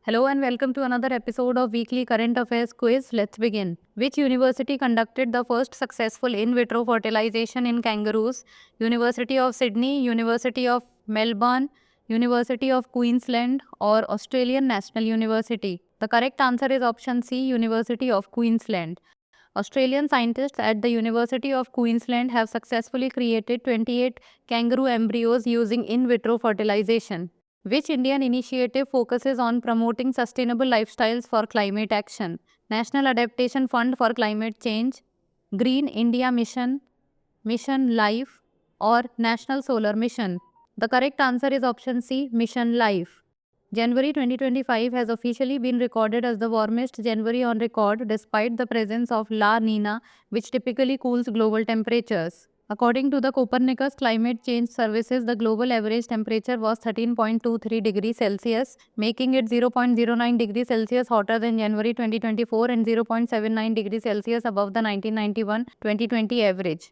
Hello and welcome to another episode of Weekly Current Affairs Quiz. Let's begin. Which university conducted the first successful in vitro fertilization in kangaroos? University of Sydney, University of Melbourne, University of Queensland, or Australian National University? The correct answer is option C, University of Queensland. Australian scientists at the University of Queensland have successfully created 28 kangaroo embryos using in vitro fertilization. Which Indian initiative focuses on promoting sustainable lifestyles for climate action? National Adaptation Fund for Climate Change, Green India Mission, Mission Life, or National Solar Mission? The correct answer is option C, Mission Life. January 2025 has officially been recorded as the warmest January on record despite the presence of La Nina, which typically cools global temperatures. According to the Copernicus Climate Change Services, the global average temperature was 13.23 degrees Celsius, making it 0.09 degrees Celsius hotter than January 2024 and 0.79 degrees Celsius above the 1991-2020 average.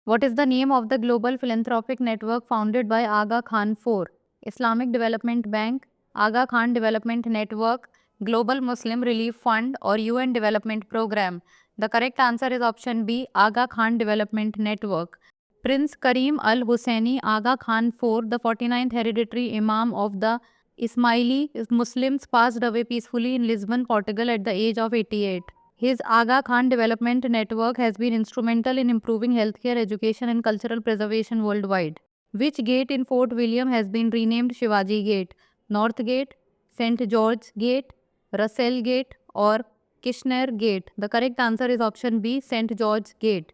What is the name of the global philanthropic network founded by Aga Khan IV? Islamic Development Bank, Aga Khan Development Network, Global Muslim Relief Fund, or UN Development Program? The correct answer is option B, Aga Khan Development Network. Prince Karim Al Husseini Aga Khan IV, the 49th hereditary Imam of the Ismaili Muslims, passed away peacefully in Lisbon, Portugal at the age of 88. His Aga Khan Development Network has been instrumental in improving healthcare, education, and cultural preservation worldwide. Which gate in Fort William has been renamed Shivaji Gate? North Gate, St. George's Gate, Russell Gate, or Kishner Gate? The correct answer is option B, St. George's Gate.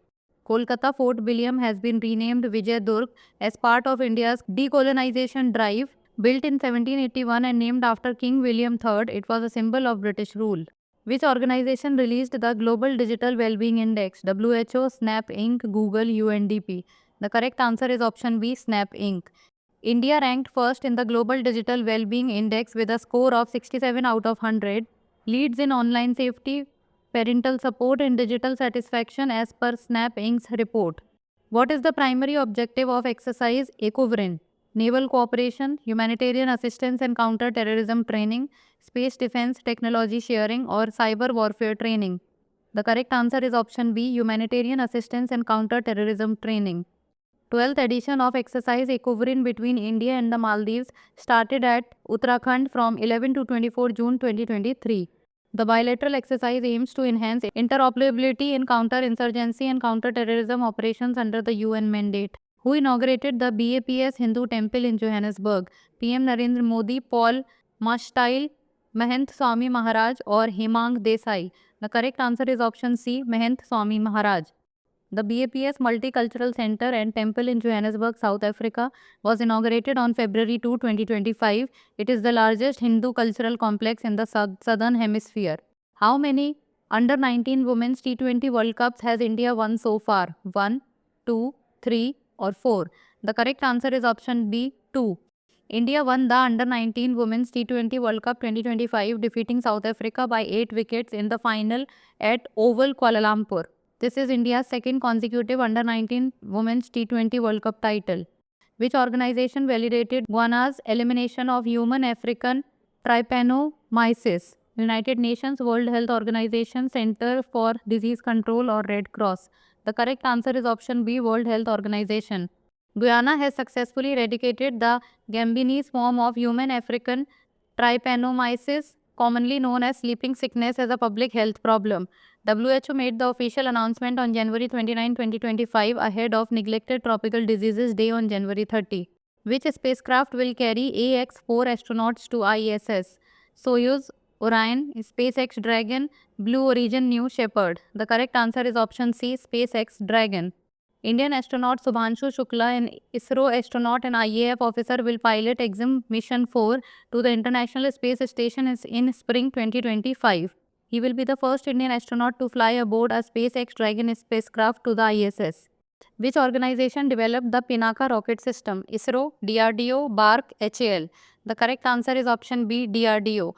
Kolkata Fort William has been renamed Vijay Durg as part of India's decolonization drive. Built in 1781 and named after King William III, it was a symbol of British rule. Which organization released the Global Digital Wellbeing Index? WHO, Snap Inc., Google, UNDP? The correct answer is option B, Snap Inc. India ranked first in the Global Digital Wellbeing Index with a score of 67 out of 100, leads in online safety, parental support, and digital satisfaction as per Snap Inc.'s report. What is the primary objective of exercise EcoVrin? Naval cooperation, humanitarian assistance and counter-terrorism training, space defense, technology sharing, or cyber warfare training? The correct answer is option B, humanitarian assistance and counter-terrorism training. 12th edition of exercise EcoVrin between India and the Maldives started at Uttarakhand from 11 to 24 June 2023. The bilateral exercise aims to enhance interoperability in counter-insurgency and counter-terrorism operations under the UN mandate. Who inaugurated the BAPS Hindu Temple in Johannesburg? PM Narendra Modi, Paul Mashtail, Mahant Swami Maharaj, or Hemang Desai? The correct answer is option C, Mahant Swami Maharaj. The BAPS Multicultural Center and Temple in Johannesburg, South Africa was inaugurated on February 2, 2025. It is the largest Hindu cultural complex in the southern hemisphere. How many under-19 Women's T20 World Cups has India won so far? 1, 2, 3, or 4? The correct answer is option B, 2. India won the Under-19 Women's T20 World Cup 2025, defeating South Africa by 8 wickets in the final at Oval Kuala Lumpur. This is India's second consecutive Under-19 Women's T20 World Cup title. Which organization validated Guiana's elimination of human African trypanomyces? United Nations, World Health Organization, Center for Disease Control, or Red Cross? The correct answer is option B, World Health Organization. Guyana has successfully eradicated the Gambinese form of human African trypanomyces, commonly known as sleeping sickness, as a public health problem. WHO made the official announcement on January 29, 2025, ahead of Neglected Tropical Diseases Day on January 30. Which spacecraft will carry AX-4 astronauts to ISS? Soyuz, Orion, SpaceX Dragon, Blue Origin, New Shepard? The correct answer is option C, SpaceX Dragon. Indian astronaut Subhanshu Shukla, an ISRO astronaut and IAF officer, will pilot EXIM Mission 4 to the International Space Station in spring 2025. He will be the first Indian astronaut to fly aboard a SpaceX Dragon spacecraft to the ISS. Which organization developed the Pinaka rocket system? ISRO, DRDO, BARC, HAL? The correct answer is option B, DRDO.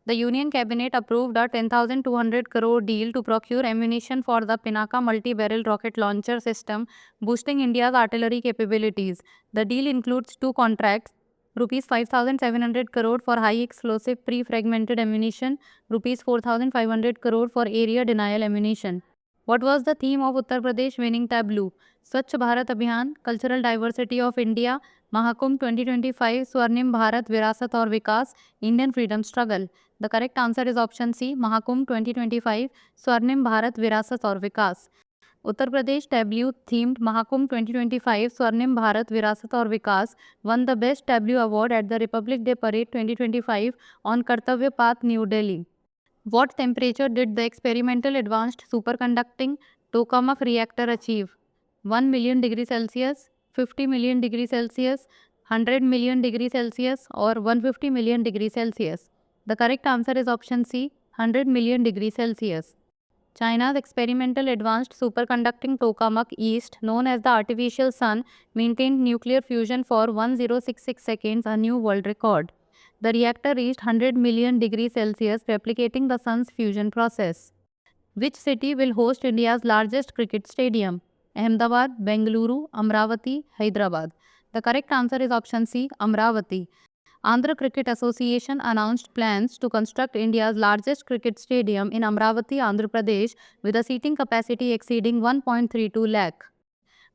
The Union Cabinet approved a 10,200 crore deal to procure ammunition for the Pinaka multi-barrel rocket launcher system, boosting India's artillery capabilities. The deal includes two contracts: rupees 5,700 crore for high explosive pre-fragmented ammunition, rupees 4,500 crore for area denial ammunition. What was the theme of Uttar Pradesh winning tableau? Swachh Bharat Abhiyan, Cultural Diversity of India, Mahakumbh 2025, Swarnim Bharat, Virasat aur Vikas, Indian Freedom Struggle. The correct answer is option C, Mahakumbh 2025, Swarnim Bharat, Virasat aur Vikas. Uttar Pradesh tableau themed Mahakumbh 2025 Swarnim Bharat Virasat aur Vikas won the Best Tableau Award at the Republic Day Parade 2025 on Kartavya Path, New Delhi. What temperature did the experimental advanced superconducting tokamak reactor achieve? 1 million degree Celsius, 50 million degree Celsius, 100 million degree Celsius or 150 million degree Celsius? The correct answer is option C, 100 million degree Celsius. China's experimental advanced superconducting tokamak East, known as the artificial sun, maintained nuclear fusion for 1066 seconds, a new world record. The reactor reached 100 million degrees Celsius, replicating the sun's fusion process. Which city will host India's largest cricket stadium? Ahmedabad, Bengaluru, Amravati, Hyderabad. The correct answer is option C, Amravati. Andhra Cricket Association announced plans to construct India's largest cricket stadium in Amravati, Andhra Pradesh, with a seating capacity exceeding 1.32 lakh.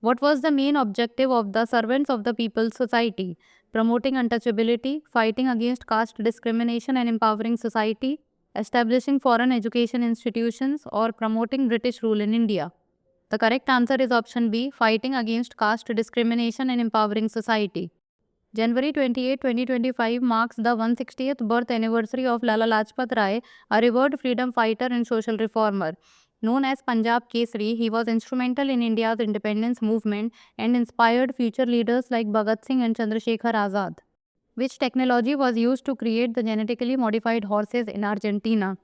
What was the main objective of the Servants of the People's Society? Promoting untouchability, fighting against caste discrimination and empowering society, establishing foreign education institutions, or promoting British rule in India? The correct answer is option B, fighting against caste discrimination and empowering society. January 28, 2025 marks the 160th birth anniversary of Lala Lajpat Rai, a revered freedom fighter and social reformer. Known as Punjab Kesari, he was instrumental in India's independence movement and inspired future leaders like Bhagat Singh and Chandrasekhar Azad. Which technology was used to create the genetically modified horses in Argentina?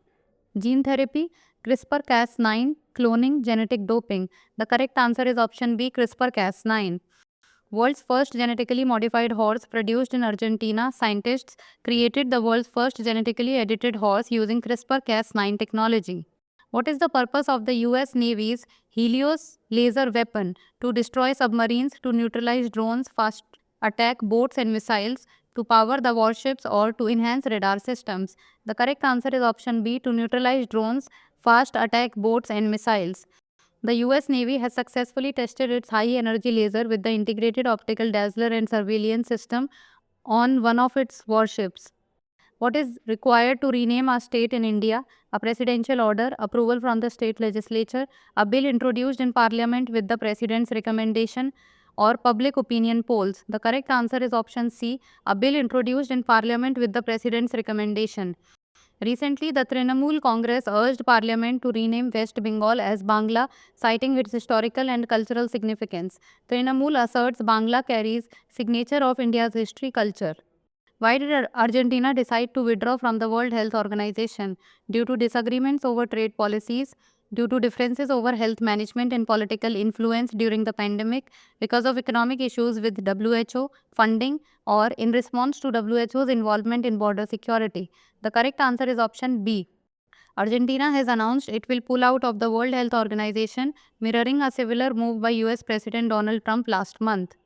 Gene therapy, CRISPR-Cas9, cloning, genetic doping. The correct answer is option B, CRISPR-Cas9. World's first genetically modified horse produced in Argentina, scientists created the world's first genetically edited horse using CRISPR-Cas9 technology. What is the purpose of the US Navy's Helios laser weapon? To destroy submarines, to neutralize drones, fast attack boats and missiles, to power the warships, or to enhance radar systems? The correct answer is option B, to neutralize drones, fast attack boats and missiles. The US Navy has successfully tested its high-energy laser with the integrated optical dazzler and surveillance system on one of its warships. What is required to rename a state in India? A presidential order, approval from the state legislature, a bill introduced in parliament with the president's recommendation, or public opinion polls? The correct answer is option C, a bill introduced in parliament with the president's recommendation. Recently, the Trinamool Congress urged Parliament to rename West Bengal as Bangla, citing its historical and cultural significance. Trinamool asserts Bangla carries signature of India's history culture. Why did Argentina decide to withdraw from the World Health Organization? Due to disagreements over trade policies, due to differences over health management and political influence during the pandemic, because of economic issues with WHO, funding, or in response to WHO's involvement in border security? The correct answer is option B. Argentina has announced it will pull out of the World Health Organization, mirroring a similar move by US President Donald Trump last month.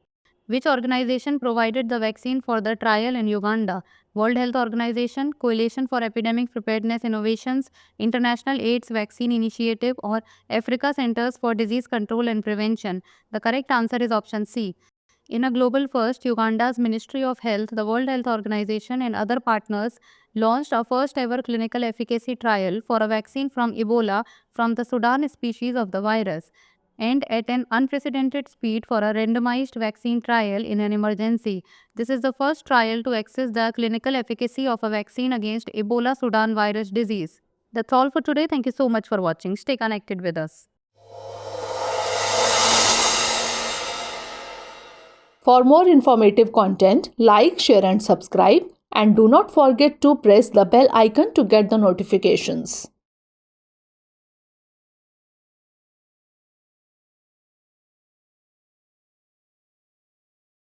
Which organization provided the vaccine for the trial in Uganda? World Health Organization, Coalition for Epidemic Preparedness Innovations, International AIDS Vaccine Initiative, or Africa Centers for Disease Control and Prevention? The correct answer is option C. In a global first, Uganda's Ministry of Health, the World Health Organization, and other partners launched a first ever clinical efficacy trial for a vaccine from Ebola from the Sudan species of the virus, and at an unprecedented speed for a randomized vaccine trial in an emergency. This is the first trial to assess the clinical efficacy of a vaccine against Ebola Sudan virus disease. That's all for today. Thank you so much for watching. Stay connected with us. For more informative content, like, share and subscribe, and do not forget to press the bell icon to get the notifications.